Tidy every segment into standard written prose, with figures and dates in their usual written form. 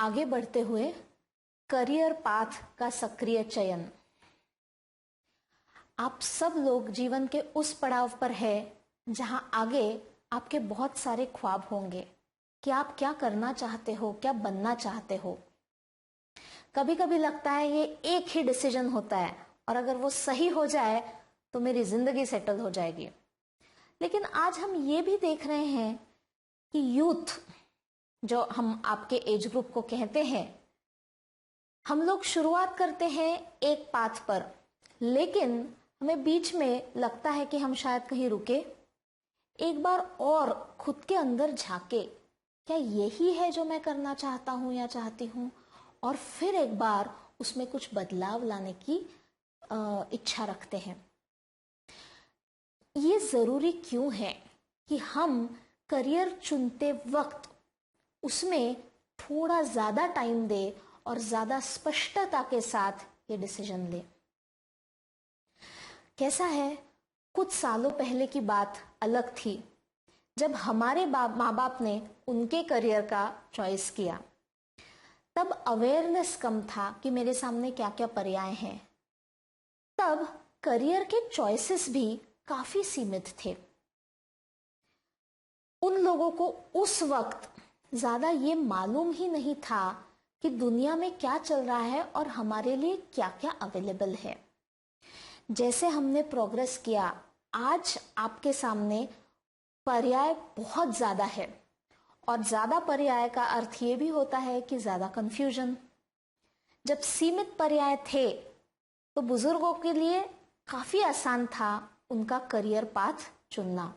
आगे बढ़ते हुए करियर पाथ का सक्रिय चयन। आप सब लोग जीवन के उस पड़ाव पर है जहां आगे आपके बहुत सारे ख्वाब होंगे कि आप क्या करना चाहते हो, क्या बनना चाहते हो। कभी कभी लगता है ये एक ही डिसीजन होता है और अगर वो सही हो जाए तो मेरी जिंदगी सेटल हो जाएगी। लेकिन आज हम ये भी देख रहे हैं कि यूथ, जो हम आपके एज ग्रुप को कहते हैं, हम लोग शुरुआत करते हैं एक पाथ पर, लेकिन हमें बीच में लगता है कि हम शायद कहीं रुके, एक बार और खुद के अंदर झांके, क्या यही है जो मैं करना चाहता हूं या चाहती हूं, और फिर एक बार उसमें कुछ बदलाव लाने की इच्छा रखते हैं। ये जरूरी क्यों है कि हम करियर चुनते वक्त उसमें थोड़ा ज्यादा टाइम दे और ज्यादा स्पष्टता के साथ ये डिसीजन ले। कैसा है, कुछ सालों पहले की बात अलग थी जब हमारे माँ बाप ने उनके करियर का चॉइस किया। तब अवेयरनेस कम था कि मेरे सामने क्या क्या पर्याय हैं। तब करियर के चॉइसेस भी काफी सीमित थे। उन लोगों को उस वक्त ज्यादा ये मालूम ही नहीं था कि दुनिया में क्या चल रहा है और हमारे लिए क्या क्या अवेलेबल है। जैसे हमने प्रोग्रेस किया, आज आपके सामने पर्याय बहुत ज्यादा है, और ज्यादा पर्याय का अर्थ ये भी होता है कि ज्यादा कंफ्यूजन। जब सीमित पर्याय थे तो बुजुर्गों के लिए काफी आसान था उनका करियर पाथ चुनना,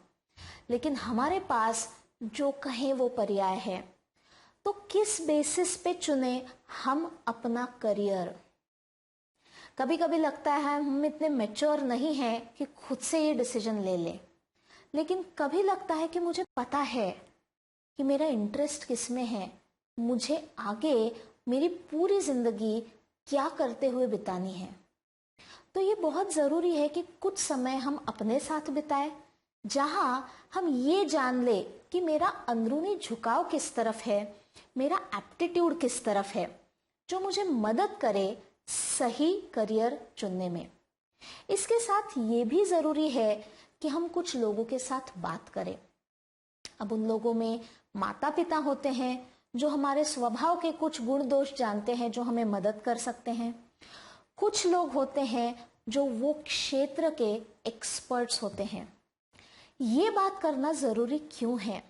लेकिन हमारे पास जो कहें वो पर्याय है, तो किस बेसिस पे चुने हम अपना करियर। कभी कभी लगता है हम इतने मैच्योर नहीं हैं कि खुद से ये डिसीजन ले लें, लेकिन कभी लगता है कि मुझे पता है कि मेरा इंटरेस्ट किस में है, मुझे आगे मेरी पूरी जिंदगी क्या करते हुए बितानी है। तो ये बहुत जरूरी है कि कुछ समय हम अपने साथ बिताएं, जहां हम ये जान ले कि मेरा अंदरूनी झुकाव किस तरफ है, मेरा एप्टीट्यूड किस तरफ है, जो मुझे मदद करे सही करियर चुनने में। इसके साथ ये भी जरूरी है कि हम कुछ लोगों के साथ बात करें। अब उन लोगों में माता पिता होते हैं जो हमारे स्वभाव के कुछ गुण दोष जानते हैं, जो हमें मदद कर सकते हैं। कुछ लोग होते हैं जो वो क्षेत्र के एक्सपर्ट्स होते हैं। ये बात करना जरूरी क्यों है?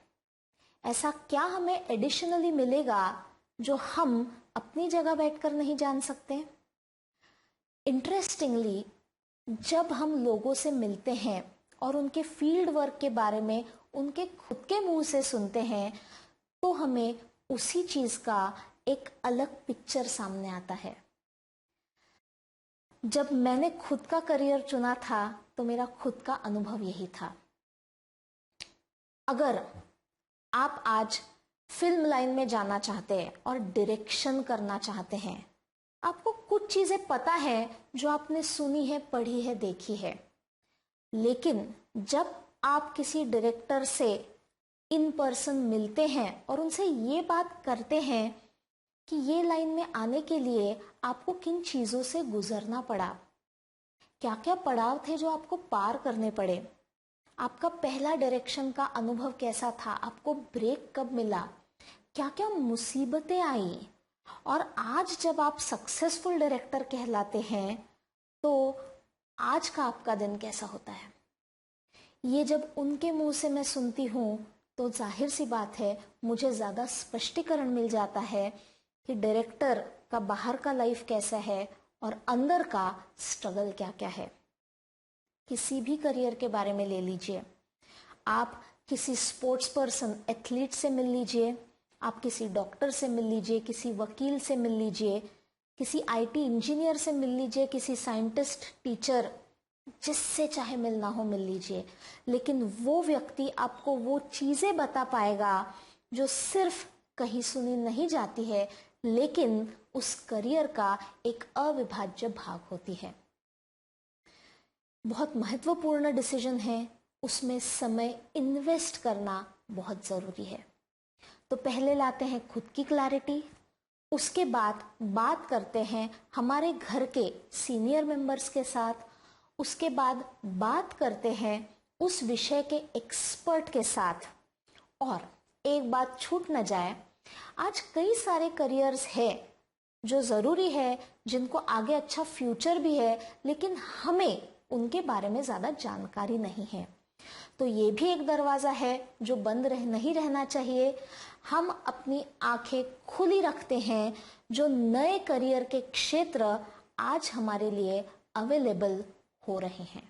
ऐसा क्या हमें एडिशनली मिलेगा जो हम अपनी जगह बैठकर नहीं जान सकते? इंटरेस्टिंगली, जब हम लोगों से मिलते हैं और उनके फील्ड वर्क के बारे में उनके खुद के मुंह से सुनते हैं, तो हमें उसी चीज का एक अलग पिक्चर सामने आता है। जब मैंने खुद का करियर चुना था तो मेरा खुद का अनुभव यही था। अगर आप आज फिल्म लाइन में जाना चाहते हैं और डायरेक्शन करना चाहते हैं, आपको कुछ चीजें पता है जो आपने सुनी है, पढ़ी है, देखी है, लेकिन जब आप किसी डायरेक्टर से इन पर्सन मिलते हैं और उनसे ये बात करते हैं कि ये लाइन में आने के लिए आपको किन चीजों से गुजरना पड़ा, क्या क्या पड़ाव थे जो आपको पार करने पड़े, आपका पहला डायरेक्शन का अनुभव कैसा था, आपको ब्रेक कब मिला, क्या क्या मुसीबतें आई, और आज जब आप सक्सेसफुल डायरेक्टर कहलाते हैं तो आज का आपका दिन कैसा होता है। ये जब उनके मुंह से मैं सुनती हूं तो जाहिर सी बात है मुझे ज्यादा स्पष्टीकरण मिल जाता है कि डायरेक्टर का बाहर का लाइफ कैसा है और अंदर का स्ट्रगल क्या क्या है। किसी भी करियर के बारे में ले लीजिए, आप किसी स्पोर्ट्स पर्सन, एथलीट से मिल लीजिए, आप किसी डॉक्टर से मिल लीजिए, किसी वकील से मिल लीजिए, किसी आईटी इंजीनियर से मिल लीजिए, किसी साइंटिस्ट, टीचर, जिससे चाहे मिलना हो मिल लीजिए, लेकिन वो व्यक्ति आपको वो चीजें बता पाएगा जो सिर्फ कहीं सुनी नहीं जाती है, लेकिन उस करियर का एक अविभाज्य भाग होती है। बहुत महत्वपूर्ण डिसीजन है, उसमें समय इन्वेस्ट करना बहुत जरूरी है। तो पहले लाते हैं खुद की क्लैरिटी, उसके बाद बात करते हैं हमारे घर के सीनियर मेंबर्स के साथ। उसके बाद बात करते हैं उस विषय के एक्सपर्ट के साथ। और एक बात छूट न जाए, आज कई सारे करियर्स है जो ज़रूरी है, जिनको आगे अच्छा फ्यूचर भी है, लेकिन हमें उनके बारे में ज़्यादा जानकारी नहीं है। तो ये भी एक दरवाज़ा है जो बंद नहीं रहना चाहिए। हम अपनी आंखें खुली रखते हैं, जो नए करियर के क्षेत्र आज हमारे लिए अवेलेबल हो रहे हैं।